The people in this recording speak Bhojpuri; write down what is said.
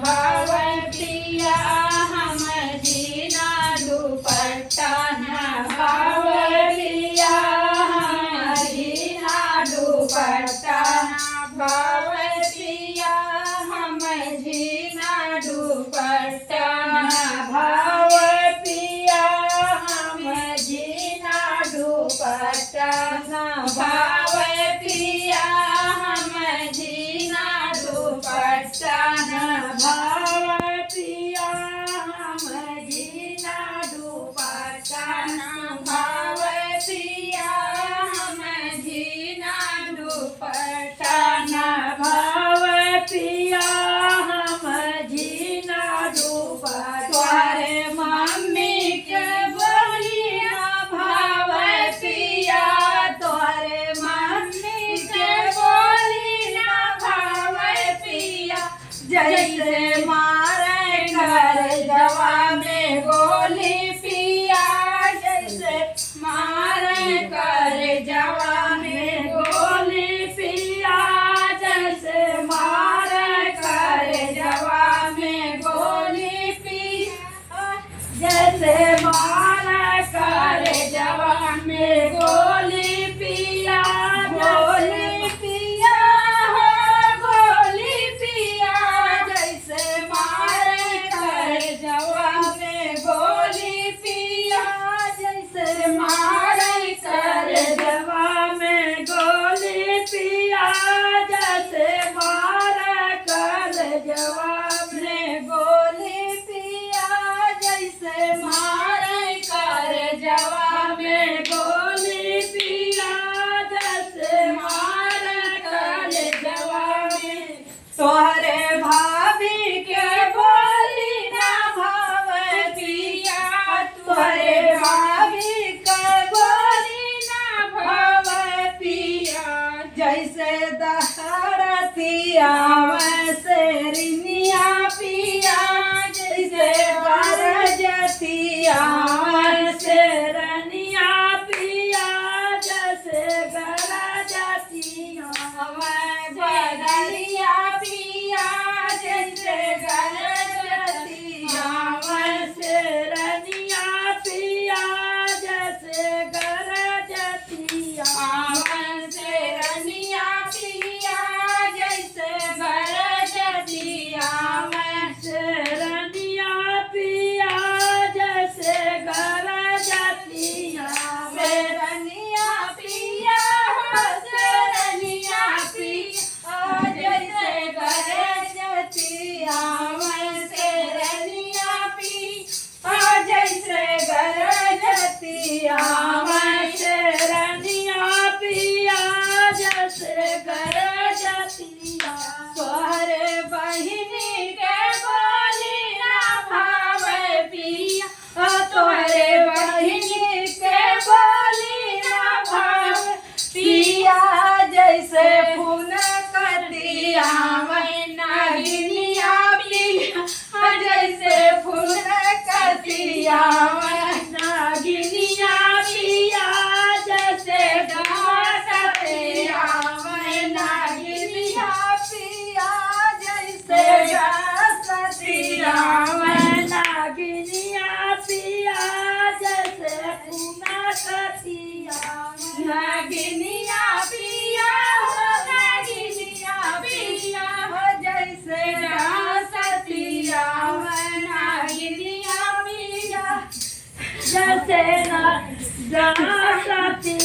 भाव पिया हम जीना दुपट्टा न भाव पिया हम जीना दुपट्टा न भाव पिया हम जीना दुपट्टा न भाव पिया हम जीना दुपट्टा न भाव पिया हम जीना दुपट्टा न भाव पिया हम जीना दुपट्टा न भाव पिया हम जीना दुपट्टा न भाव पिया हम जीना दुपट्टा तोरे मम्मी के बोली ना भाव पिया तोरे मम्मी के बोली ना भाव पिया जैसे मारे घर जवा में गोली पिया जैसे मारे घर जवा में गोली पिया जैसे मारे घर जवा में गोली पिया जैसे मारे घर जवा में गोली पिया गोली पिया हो गोली पिया जैसे मारे घर जवा में गोली पिया जैसे मारे घर जवा में गोली पिया जैसे मारे घर जवा में गोली पिया जैसे मारे घर जवा में गोली पिया जैसे मारे घर जवा में तोहरे भाभी के बोली ना भाव पिया तोहरे भाभी के बोली ना भाव पिया जैसे दहरतिया वैसे रिनिया पिया जैसे गरजतिया वैसे रनिया पिया जैसे गरजतिया बदलिया पिया जैसे गरजतिया वैसे रनिया पिया जैसे गरजतिया वैसे रनिया पिया जैसे गरजतिया वैसे रनिया पिया जैसे गरजतिया वैसे रनिया पिया वैसे रनिया पिया जैसे गरजतिया वैसे रनिया पिया जैसे गरजतिया वैसे रनिया पिया जैसे गरजतिया तोहरे बहिनी के बोली ना भाव पिया तोहरे बहिनी के बोली ना भाव पिया जैसे फूल कतिया नागिनिया पिया जैसे फूल कतिया नागिनिया पिया जैसे कतिया नागिनिया पिया जैसे कतिया नागिनिया पिया जैसे फूल कतिया नागिनिया पिया नागिनिया पिया जैसे सतिया नागिनिया पिया जैसे सतिया